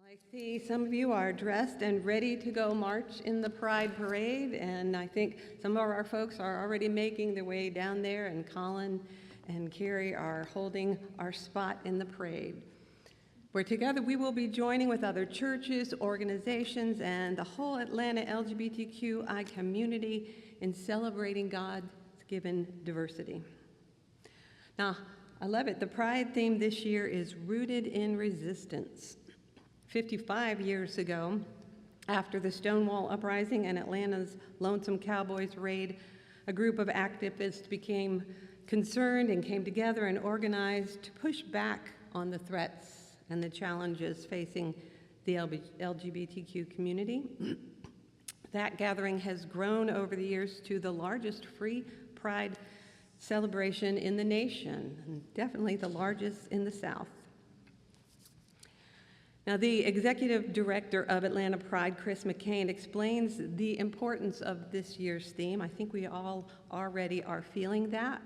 I see some of you are dressed and ready to go march in the Pride Parade, and I think some of our folks are already making their way down there, and Colin and Carrie are holding our spot in the parade. Where together we will be joining with other churches, organizations, and the whole Atlanta LGBTQI community in celebrating God's given diversity. Now, I love it. The Pride theme this year is rooted in resistance. 55 years ago, after the Stonewall Uprising and Atlanta's Lonesome Cowboys raid, a group of activists became concerned and came together and organized to push back on the threats and the challenges facing the LGBTQ community. That gathering has grown over the years to the largest free pride celebration in the nation, and definitely the largest in the South. Now, the executive director of Atlanta Pride, Chris McCain, explains the importance of this year's theme. I think we all already are feeling that.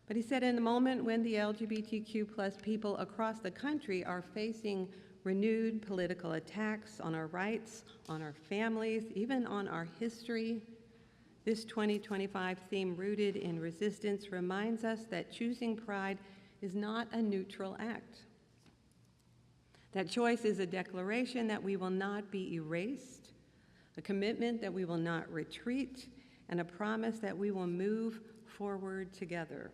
But he said, in the moment when the LGBTQ plus people across the country are facing renewed political attacks on our rights, on our families, even on our history, this 2025 theme, rooted in resistance, reminds us that choosing pride is not a neutral act. That choice is a declaration that we will not be erased, a commitment that we will not retreat, and a promise that we will move forward together.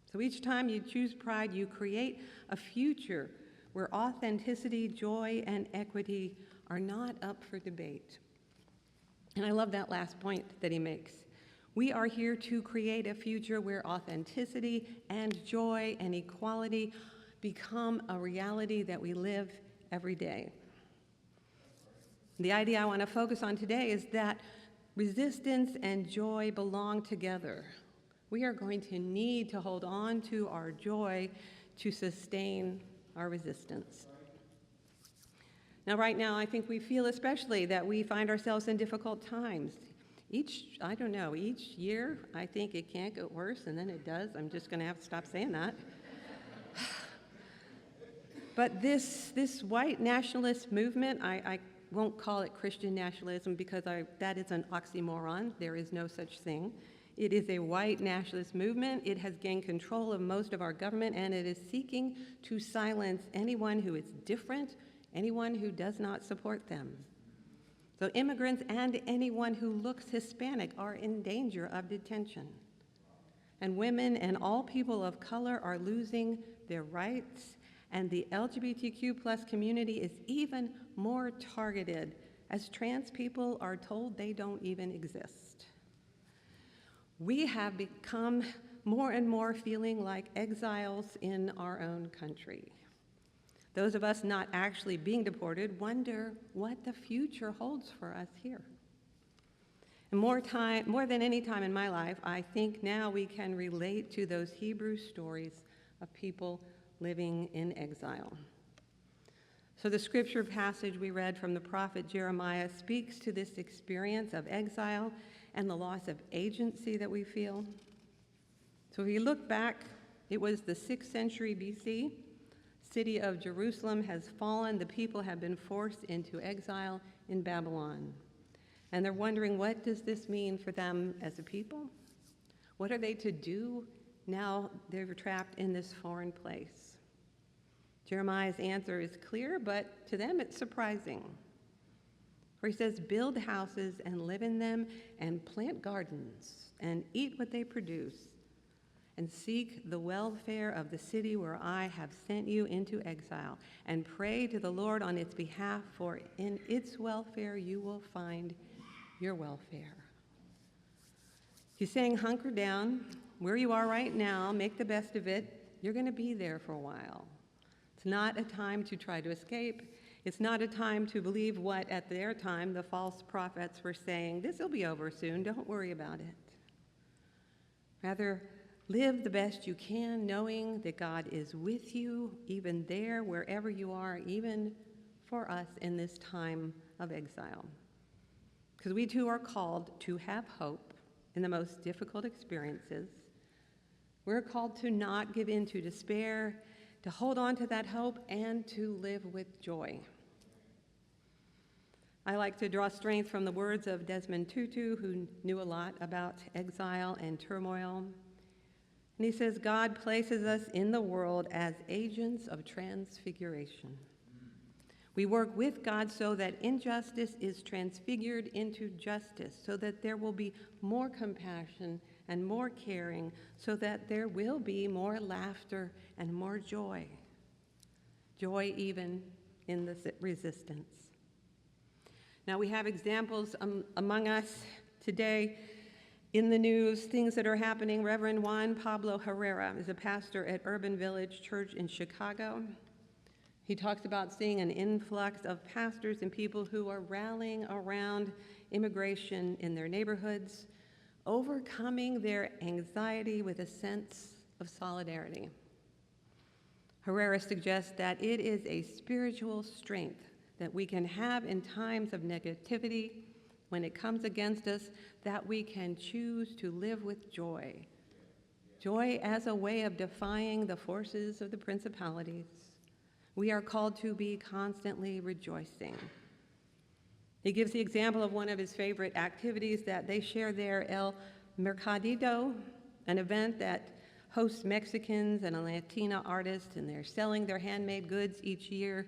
So each time you choose pride, you create a future where authenticity, joy, and equity are not up for debate. And I love that last point that he makes. We are here to create a future where authenticity and joy and equality become a reality that we live every day. The idea I want to focus on today is that resistance and joy belong together. We are going to need to hold on to our joy to sustain our resistance. Now, right now, I think we feel especially that we find ourselves in difficult times. Each year, I think it can't get worse, and then it does. I'm just going to have to stop saying that. But this white nationalist movement, I won't call it Christian nationalism because that is an oxymoron. There is no such thing. It is a white nationalist movement. It has gained control of most of our government, and it is seeking to silence anyone who is different, anyone who does not support them. So immigrants and anyone who looks Hispanic are in danger of detention. And women and all people of color are losing their rights. And the LGBTQ plus community is even more targeted, as trans people are told they don't even exist. We have become more and more feeling like exiles in our own country. Those of us not actually being deported wonder what the future holds for us here. And more than any time in my life, I think now we can relate to those Hebrew stories of people living in exile. So the scripture passage we read from the prophet Jeremiah speaks to this experience of exile and the loss of agency that we feel. So if you look back, it was the 6th century BC. City of Jerusalem has fallen. The people have been forced into exile in Babylon. And they're wondering, what does this mean for them as a people? What are they to do now they're trapped in this foreign place? Jeremiah's answer is clear, but to them it's surprising. For he says, build houses and live in them, and plant gardens and eat what they produce, and seek the welfare of the city where I have sent you into exile, and pray to the Lord on its behalf, for in its welfare you will find your welfare. He's saying, hunker down where you are right now, make the best of it. You're going to be there for a while. It's not a time to try to escape. It's not a time to believe what, at their time, the false prophets were saying, this will be over soon, don't worry about it. Rather, live the best you can, knowing that God is with you, even there, wherever you are, even for us in this time of exile. Because we too are called to have hope in the most difficult experiences. We're called to not give in to despair, to hold on to that hope, and to live with joy. I like to draw strength from the words of Desmond Tutu, who knew a lot about exile and turmoil. And he says, God places us in the world as agents of transfiguration. We work with God so that injustice is transfigured into justice, so that there will be more compassion and more caring, so that there will be more laughter and more joy. Joy even in the resistance. Now we have examples among us today in the news, things that are happening. Reverend Juan Pablo Herrera is a pastor at Urban Village Church in Chicago. He talks about seeing an influx of pastors and people who are rallying around immigration in their neighborhoods, overcoming their anxiety with a sense of solidarity. Herrera suggests that it is a spiritual strength that we can have in times of negativity when it comes against us, that we can choose to live with joy. Joy as a way of defying the forces of the principalities. We are called to be constantly rejoicing. He gives the example of one of his favorite activities that they share there, El Mercadito, an event that hosts Mexicans and a Latina artist, and they're selling their handmade goods each year.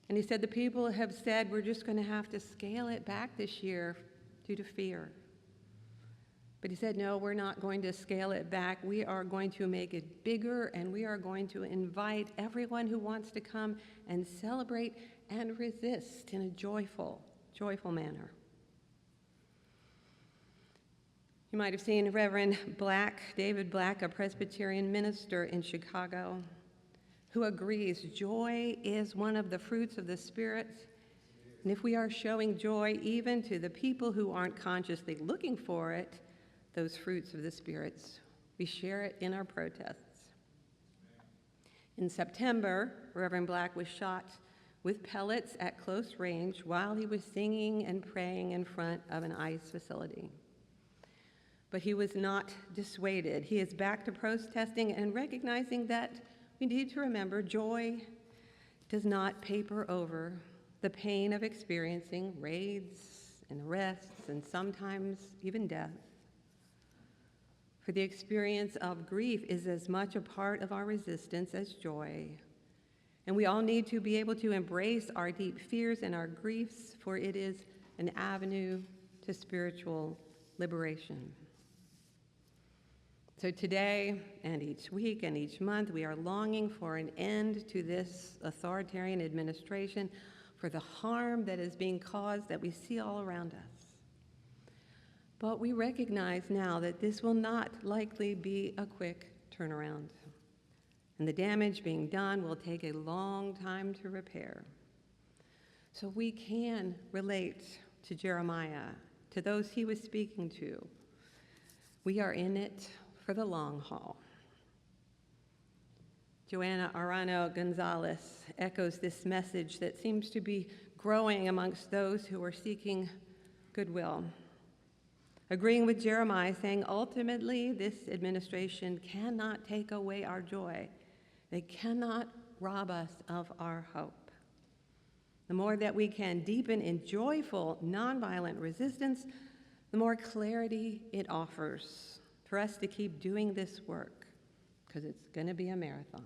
And he said the people have said, we're just going to have to scale it back this year due to fear. But he said, no, we're not going to scale it back. We are going to make it bigger, and we are going to invite everyone who wants to come and celebrate and resist in a joyful manner. You might have seen Reverend David Black, a Presbyterian minister in Chicago, who agrees joy is one of the fruits of the Spirit. And if we are showing joy even to the people who aren't consciously looking for it, those fruits of the spirits, we share it in our protests. In September, Reverend Black was shot with pellets at close range while he was singing and praying in front of an ICE facility. But he was not dissuaded. He is back to protesting and recognizing that we need to remember joy does not paper over the pain of experiencing raids and arrests and sometimes even death. For the experience of grief is as much a part of our resistance as joy. And we all need to be able to embrace our deep fears and our griefs, for it is an avenue to spiritual liberation. So today and each week and each month, we are longing for an end to this authoritarian administration, for the harm that is being caused that we see all around us. But we recognize now that this will not likely be a quick turnaround, and the damage being done will take a long time to repair. So we can relate to Jeremiah, to those he was speaking to. We are in it for the long haul. Joanna Arano Gonzalez echoes this message that seems to be growing amongst those who are seeking goodwill, agreeing with Jeremiah, saying, ultimately, this administration cannot take away our joy. They cannot rob us of our hope. The more that we can deepen in joyful, nonviolent resistance, the more clarity it offers for us to keep doing this work, because it's going to be a marathon.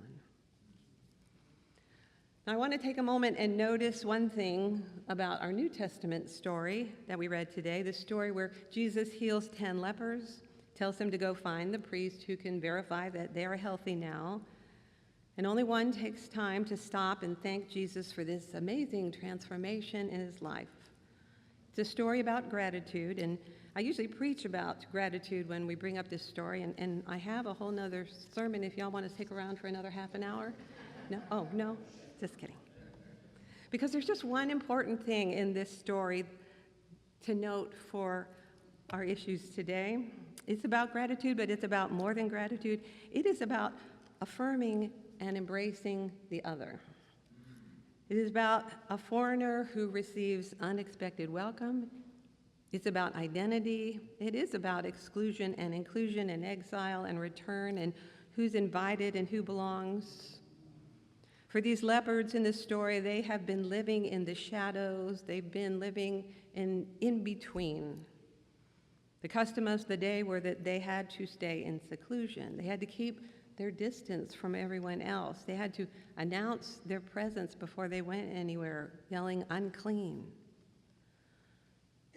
Now, I want to take a moment and notice one thing about our New Testament story that we read today, the story where Jesus heals 10 lepers, tells them to go find the priest who can verify that they are healthy now, and only one takes time to stop and thank Jesus for this amazing transformation in his life. It's a story about gratitude, and I usually preach about gratitude when we bring up this story, and I have a whole nother sermon if y'all want to stick around for another half an hour. No? Oh, no? Just kidding. Because there's just one important thing in this story to note for our issues today. It's about gratitude, but it's about more than gratitude. It is about affirming and embracing the other. It is about a foreigner who receives unexpected welcome. It's about identity. It is about exclusion and inclusion and exile and return and who's invited and who belongs. For these leopards in the story, they have been living in the shadows. They've been living in between. The custom of the day were that they had to stay in seclusion. They had to keep their distance from everyone else. They had to announce their presence before they went anywhere, yelling, "Unclean."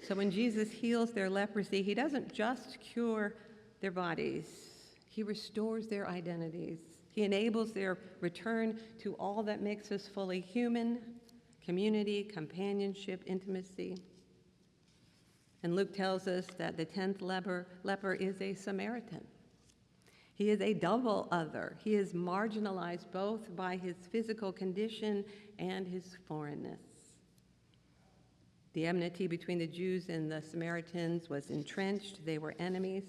So when Jesus heals their leprosy, he doesn't just cure their bodies. He restores their identities. He enables their return to all that makes us fully human: community, companionship, intimacy. And Luke tells us that the 10th leper is a Samaritan. He is a double other. He is marginalized both by his physical condition and his foreignness. The enmity between the Jews and the Samaritans was entrenched. They were enemies.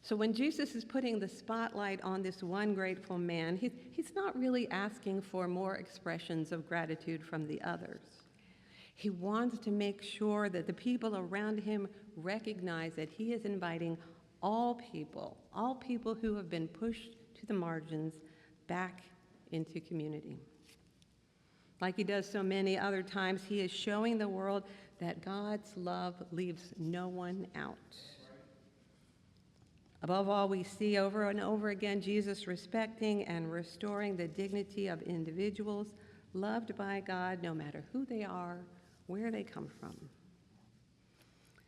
So when Jesus is putting the spotlight on this one grateful man, he's not really asking for more expressions of gratitude from the others. He wants to make sure that the people around him recognize that he is inviting all people who have been pushed to the margins, back into community. Like he does so many other times, he is showing the world that God's love leaves no one out. Above all, we see over and over again Jesus respecting and restoring the dignity of individuals loved by God, no matter who they are, where they come from.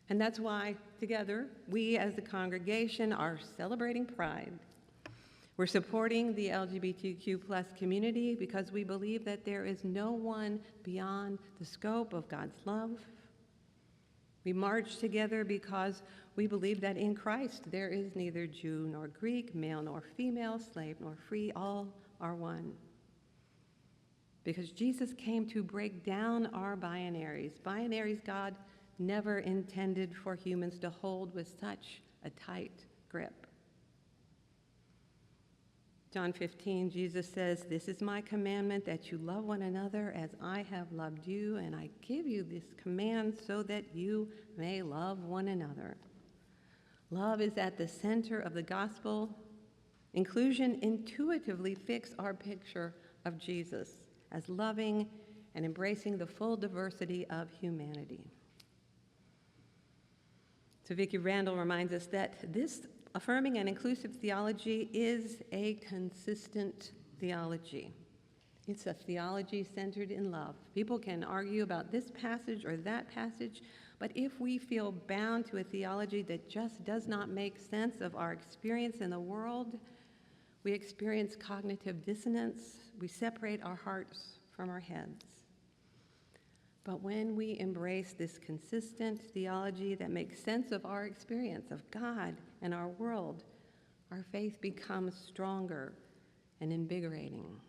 And that's why, together, we as a congregation are celebrating Pride. We're supporting the LGBTQ+ community because we believe that there is no one beyond the scope of God's love. We march together because we believe that in Christ there is neither Jew nor Greek, male nor female, slave nor free, all are one. Because Jesus came to break down our binaries God never intended for humans to hold with such a tight grip. John 15, Jesus says, "This is my commandment, that you love one another as I have loved you, and I give you this command so that you may love one another." Love is at the center of the gospel. Inclusion intuitively fits our picture of Jesus as loving and embracing the full diversity of humanity. So Vicki Randall reminds us that this affirming and inclusive theology is a consistent theology. It's a theology centered in love. People can argue about this passage or that passage, but if we feel bound to a theology that just does not make sense of our experience in the world, we experience cognitive dissonance. We separate our hearts from our heads. But when we embrace this consistent theology that makes sense of our experience of God and our world, our faith becomes stronger and invigorating.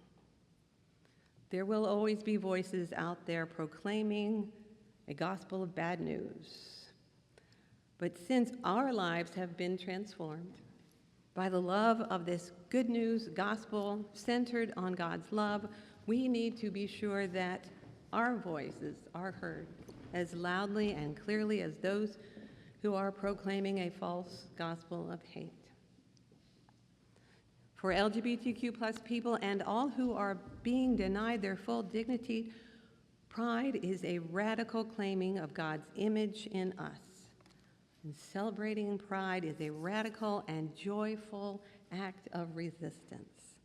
There will always be voices out there proclaiming a gospel of bad news. But since our lives have been transformed by the love of this good news gospel centered on God's love, we need to be sure that our voices are heard as loudly and clearly as those who are proclaiming a false gospel of hate. For LGBTQ+ people and all who are being denied their full dignity, Pride is a radical claiming of God's image in us. And celebrating Pride is a radical and joyful act of resistance.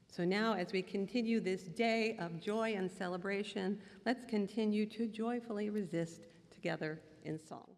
So now, as we continue this day of joy and celebration, let's continue to joyfully resist together in song.